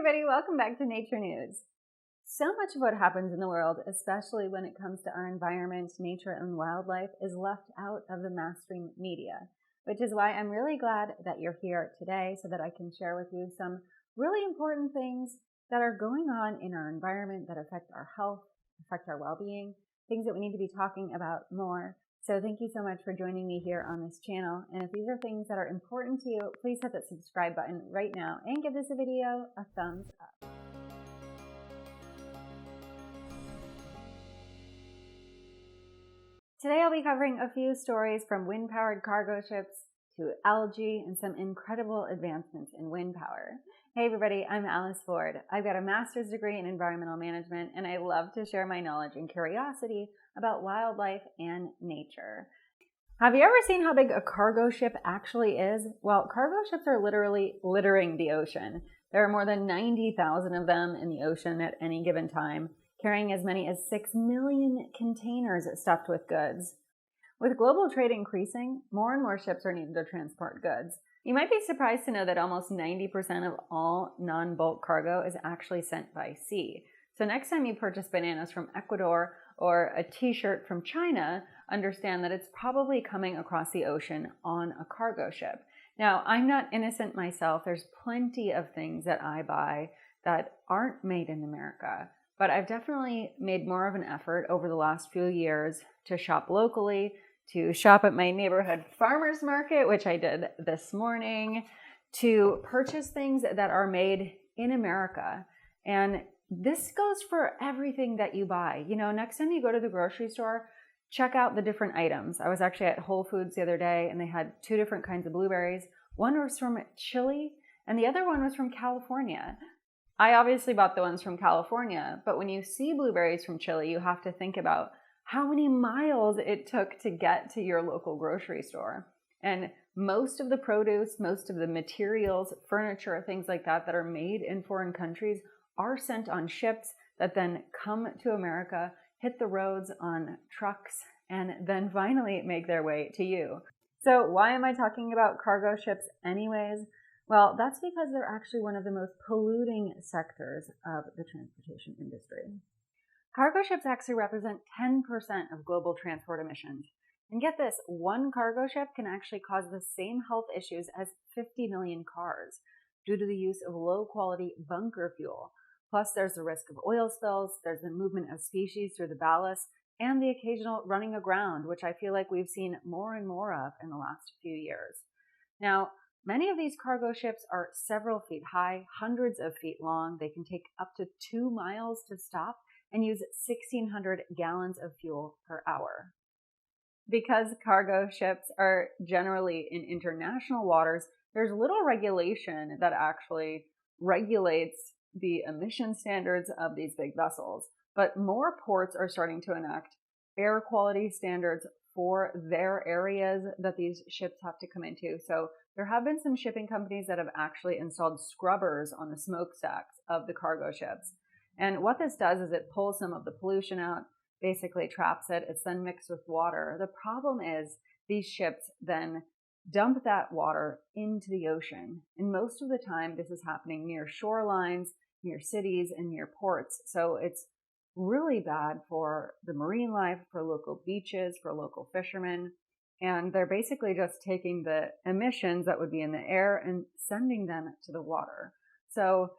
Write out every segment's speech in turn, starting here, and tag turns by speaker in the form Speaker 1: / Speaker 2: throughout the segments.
Speaker 1: everybody, welcome back to Nature News. So much of what happens in the world, especially when it comes to our environment, nature, and wildlife, is left out of the mainstream media, which is why I'm really glad that you're here today so that I can share with you some really important things that are going on in our environment that affect our health, affect our well-being, things that we need to be talking about more. So thank you so much for joining me here on this channel. And if these are things that are important to you, please hit that subscribe button right now and give this video a thumbs up. Today I'll be covering a few stories from wind-powered cargo ships to algae and some incredible advancements in wind power. Hey everybody, I'm Alice Ford. I've got a master's degree in environmental management and I love to share my knowledge and curiosity about wildlife and nature. Have you ever seen how big a cargo ship actually is? Well, cargo ships are literally littering the ocean. There are more than 90,000 of them in the ocean at any given time, carrying as many as 6 million containers stuffed with goods. With global trade increasing, more and more ships are needed to transport goods. You might be surprised to know that almost 90% of all non-bulk cargo is actually sent by sea. So next time you purchase bananas from Ecuador or a t-shirt from China, understand that it's probably coming across the ocean on a cargo ship. Now, I'm not innocent myself. There's plenty of things that I buy that aren't made in America. But I've definitely made more of an effort over the last few years to shop locally, to shop at my neighborhood farmer's market, which I did this morning, to purchase things that are made in America. And this goes for everything that you buy. You know, next time you go to the grocery store, check out the different items. I was actually at Whole Foods the other day and they had 2 different kinds of blueberries. One was from Chile and the other one was from California. I obviously bought the ones from California, but when you see blueberries from Chile, you have to think about how many miles it took to get to your local grocery store. And most of the produce, most of the materials, furniture, things like that that are made in foreign countries are sent on ships that then come to America, hit the roads on trucks, and then finally make their way to you. So why am I talking about cargo ships anyways? Well, that's because they're actually one of the most polluting sectors of the transportation industry. Cargo ships actually represent 10% of global transport emissions. And get this, one cargo ship can actually cause the same health issues as 50 million cars due to the use of low-quality bunker fuel. Plus, there's the risk of oil spills, there's the movement of species through the ballast, and the occasional running aground, which I feel like we've seen more and more of in the last few years. Now, many of these cargo ships are several feet high, hundreds of feet long. They can take up to 2 miles to stop and use 1,600 gallons of fuel per hour. Because cargo ships are generally in international waters, there's little regulation that actually regulates the emission standards of these big vessels. But more ports are starting to enact air quality standards for their areas that these ships have to come into. So there have been some shipping companies that have actually installed scrubbers on the smokestacks of the cargo ships. And what this does is it pulls some of the pollution out, basically traps it. It's then mixed with water. The problem is these ships then dump that water into the ocean. And most of the time, this is happening near shorelines, near cities, and near ports. So it's really bad for the marine life, for local beaches, for local fishermen. And they're basically just taking the emissions that would be in the air and sending them to the water. So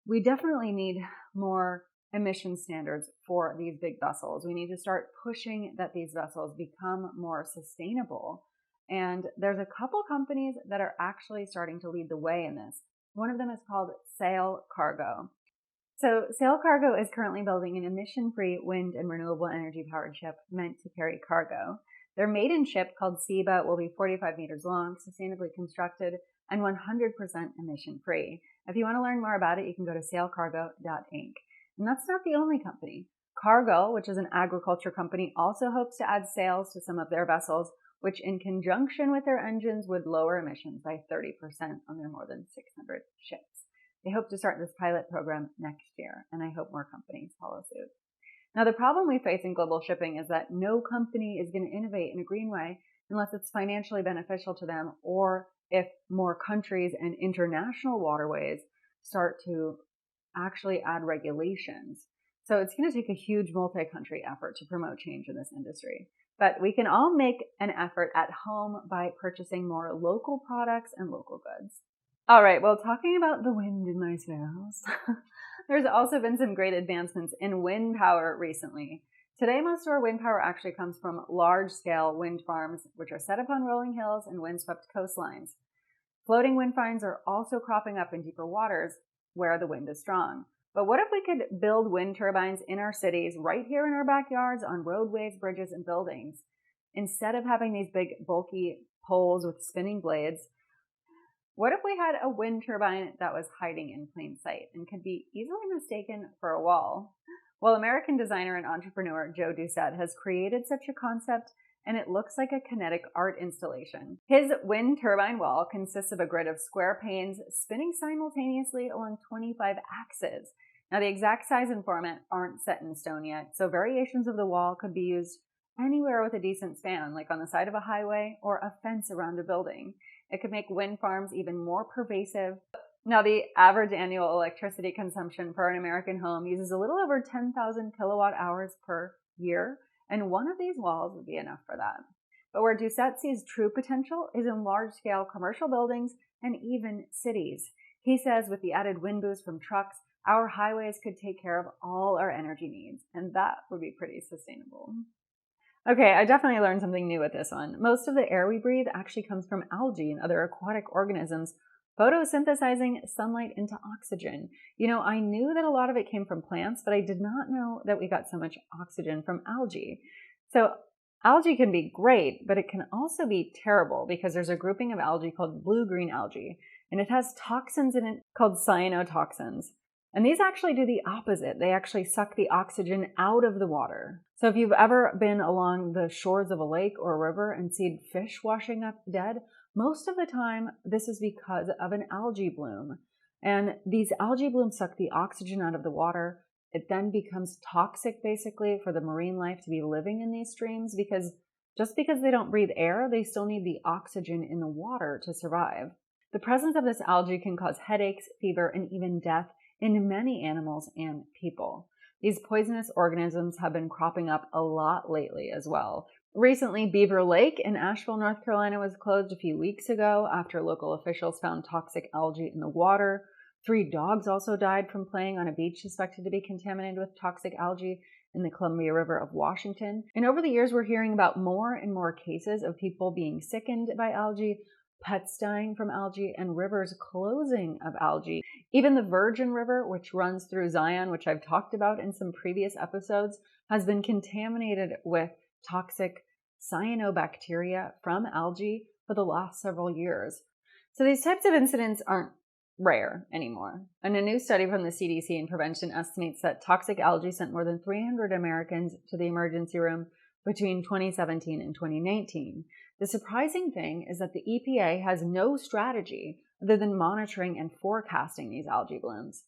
Speaker 1: we definitely need more emission standards for these big vessels. We need to start pushing that these vessels become more sustainable. And there's a couple companies that are actually starting to lead the way in this. One of them is called Sail Cargo. So Sail Cargo is currently building an emission-free wind and renewable energy-powered ship meant to carry cargo. Their maiden ship, called Seba, will be 45 meters long, sustainably constructed, and 100% emission-free. If you want to learn more about it, you can go to sailcargo.inc. And that's not the only company. Cargill, which is an agriculture company, also hopes to add sails to some of their vessels, which in conjunction with their engines would lower emissions by 30% on their more than 600 ships. They hope to start this pilot program next year, and I hope more companies follow suit. Now, the problem we face in global shipping is that no company is going to innovate in a green way unless it's financially beneficial to them, or if more countries and international waterways start to actually add regulations. So it's going to take a huge multi-country effort to promote change in this industry. But we can all make an effort at home by purchasing more local products and local goods. All right, well, talking about the wind in my sails, there's also been some great advancements in wind power recently. Today, most of our wind power actually comes from large-scale wind farms, which are set up on rolling hills and windswept coastlines. Floating wind farms are also cropping up in deeper waters where the wind is strong. But what if we could build wind turbines in our cities, right here in our backyards, on roadways, bridges, and buildings? Instead of having these big, bulky poles with spinning blades, what if we had a wind turbine that was hiding in plain sight and could be easily mistaken for a wall? Well, American designer and entrepreneur Joe Doucette has created such a concept, and it looks like a kinetic art installation. His wind turbine wall consists of a grid of square panes spinning simultaneously along 25 axes. Now, the exact size and format aren't set in stone yet, so variations of the wall could be used anywhere with a decent span, like on the side of a highway or a fence around a building. It could make wind farms even more pervasive. Now, the average annual electricity consumption for an American home uses a little over 10,000 kilowatt hours per year, and one of these walls would be enough for that. But where Doucette sees true potential is in large-scale commercial buildings and even cities. He says with the added wind boost from trucks, our highways could take care of all our energy needs, and that would be pretty sustainable. Okay, I definitely learned something new with this one. Most of the air we breathe actually comes from algae and other aquatic organisms photosynthesizing sunlight into oxygen. You know, I knew that a lot of it came from plants, but I did not know that we got so much oxygen from algae. So algae can be great, but it can also be terrible because there's a grouping of algae called blue-green algae, and it has toxins in it called cyanotoxins. And these actually do the opposite. They actually suck the oxygen out of the water. So if you've ever been along the shores of a lake or a river and seen fish washing up dead, most of the time this is because of an algae bloom. And these algae blooms suck the oxygen out of the water. It then becomes toxic basically for the marine life to be living in these streams because just because they don't breathe air, they still need the oxygen in the water to survive. The presence of this algae can cause headaches, fever, and even death in many animals and people. These poisonous organisms have been cropping up a lot lately as well. Recently, Beaver Lake in Asheville, North Carolina was closed a few weeks ago after local officials found toxic algae in the water. 3 dogs also died from playing on a beach suspected to be contaminated with toxic algae in the Columbia River of Washington. And over the years, we're hearing about more and more cases of people being sickened by algae, pets dying from algae, and rivers closing of algae. Even the Virgin River, which runs through Zion, which I've talked about in some previous episodes, has been contaminated with toxic cyanobacteria from algae for the last several years. So these types of incidents aren't rare anymore. And a new study from the CDC and prevention estimates that toxic algae sent more than 300 Americans to the emergency room between 2017 and 2019. The surprising thing is that the EPA has no strategy other than monitoring and forecasting these algae blooms.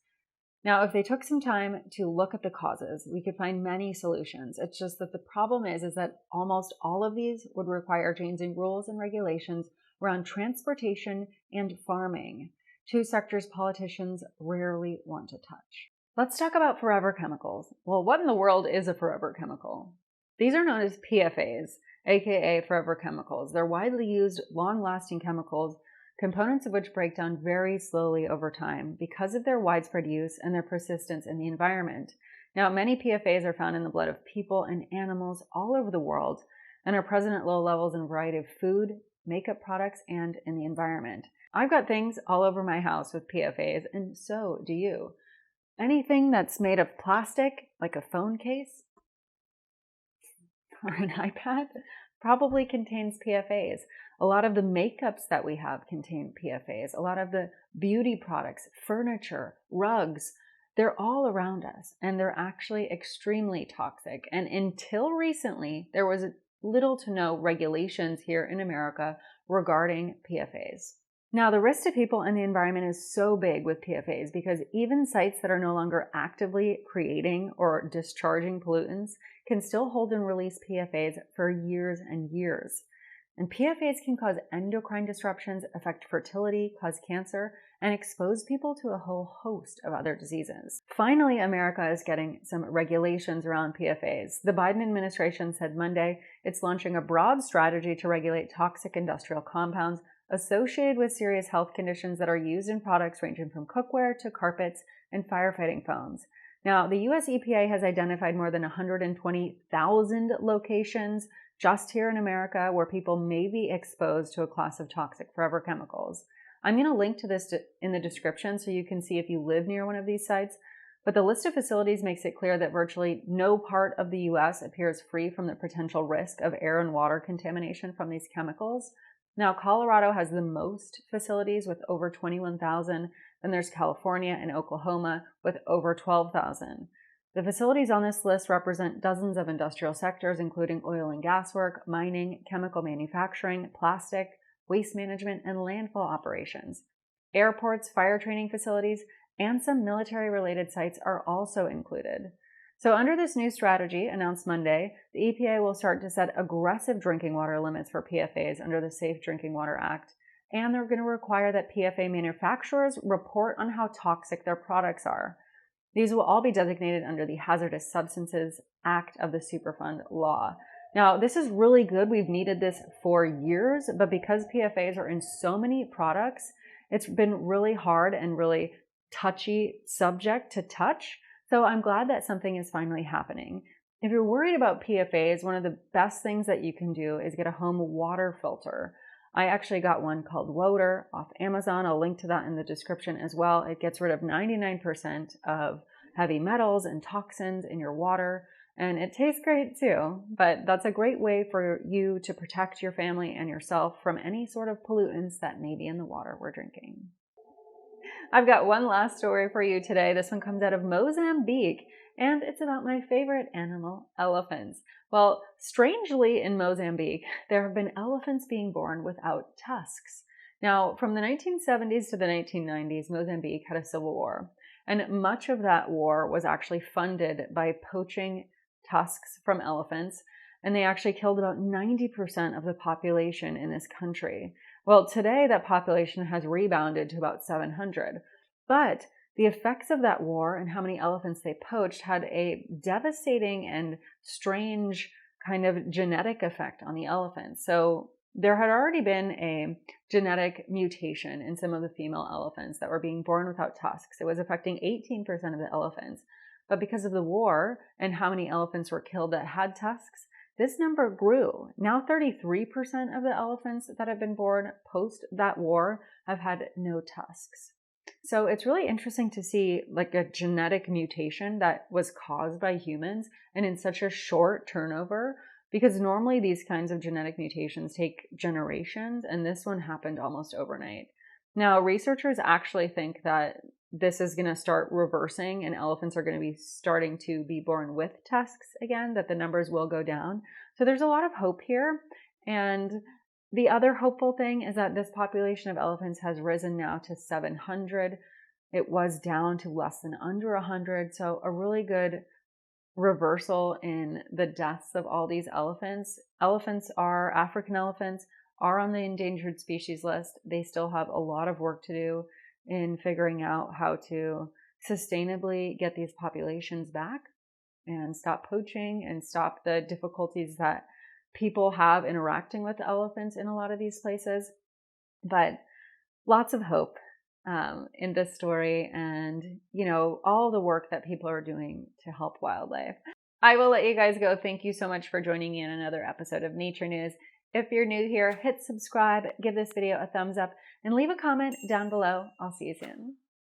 Speaker 1: Now, if they took some time to look at the causes, we could find many solutions. It's just that the problem is that almost all of these would require changing rules and regulations around transportation and farming, 2 sectors politicians rarely want to touch. Let's talk about forever chemicals. Well, what in the world is a forever chemical? These are known as PFAS, aka forever chemicals. They're widely used, long-lasting chemicals, components of which break down very slowly over time because of their widespread use and their persistence in the environment. Now, many PFAS are found in the blood of people and animals all over the world and are present at low levels in a variety of food, makeup products, and in the environment. I've got things all over my house with PFAS, and so do you. Anything that's made of plastic, like a phone case or an iPad, probably contains PFAS. A lot of the makeups that we have contain PFAS. A lot of the beauty products, furniture, rugs, they're all around us, and they're actually extremely toxic. And until recently, there was little to no regulations here in America regarding PFAS. Now, the risk to people and the environment is so big with PFAS because even sites that are no longer actively creating or discharging pollutants can still hold and release PFAS for years and years. And PFAS can cause endocrine disruptions, affect fertility, cause cancer, and expose people to a whole host of other diseases. Finally, America is getting some regulations around PFAS. The Biden administration said Monday it's launching a broad strategy to regulate toxic industrial compounds associated with serious health conditions that are used in products ranging from cookware to carpets and firefighting foams. Now, the US EPA has identified more than 120,000 locations just here in America where people may be exposed to a class of toxic forever chemicals. I'm going to link to this in the description so you can see if you live near one of these sites. But the list of facilities makes it clear that virtually no part of the US appears free from the potential risk of air and water contamination from these chemicals. Now, Colorado has the most facilities with over 21,000. Then there's California and Oklahoma with over 12,000. The facilities on this list represent dozens of industrial sectors, including oil and gas work, mining, chemical manufacturing, plastic, waste management, and landfill operations. Airports, fire training facilities, and some military-related sites are also included. So under this new strategy announced Monday, the EPA will start to set aggressive drinking water limits for PFAS under the Safe Drinking Water Act, and they're going to require that PFA manufacturers report on how toxic their products are. These will all be designated under the Hazardous Substances Act of the Superfund law. Now, this is really good. We've needed this for years, but because PFAS are in so many products, it's been really hard and really touchy subject to touch. So I'm glad that something is finally happening. If you're worried about PFAS, one of the best things that you can do is get a home water filter. I actually got one called Woter off Amazon. I'll link to that in the description as well. It gets rid of 99% of heavy metals and toxins in your water, and it tastes great too. But that's a great way for you to protect your family and yourself from any sort of pollutants that may be in the water we're drinking. I've got one last story for you today. This one comes out of Mozambique, and it's about my favorite animal, elephants. Well, strangely in Mozambique, there have been elephants being born without tusks. Now, from the 1970s to the 1990s, Mozambique had a civil war, and much of that war was actually funded by poaching tusks from elephants, and they actually killed about 90% of the population in this country. Well, today that population has rebounded to about 700, but the effects of that war and how many elephants they poached had a devastating and strange kind of genetic effect on the elephants. So there had already been a genetic mutation in some of the female elephants that were being born without tusks. It was affecting 18% of the elephants. But because of the war and how many elephants were killed that had tusks, this number grew. Now 33% of the elephants that have been born post that war have had no tusks. So it's really interesting to see like a genetic mutation that was caused by humans and in such a short turnover, because normally these kinds of genetic mutations take generations, and this one happened almost overnight. Now, researchers actually think that this is going to start reversing and elephants are going to be starting to be born with tusks again, that the numbers will go down. So there's a lot of hope here. And the other hopeful thing is that this population of elephants has risen now to 700. It was down to less than under 100. So a really good reversal in the deaths of all these elephants. African elephants are on the endangered species list. They still have a lot of work to do in figuring out how to sustainably get these populations back and stop poaching and stop the difficulties that people have interacting with elephants in a lot of these places. But lots of hope in this story, and all the work that people are doing to help wildlife. I will let you guys go. Thank you so much for joining me in another episode of Nature News. If you're new here, hit subscribe, give this video a thumbs up, and leave a comment down below. I'll see you soon.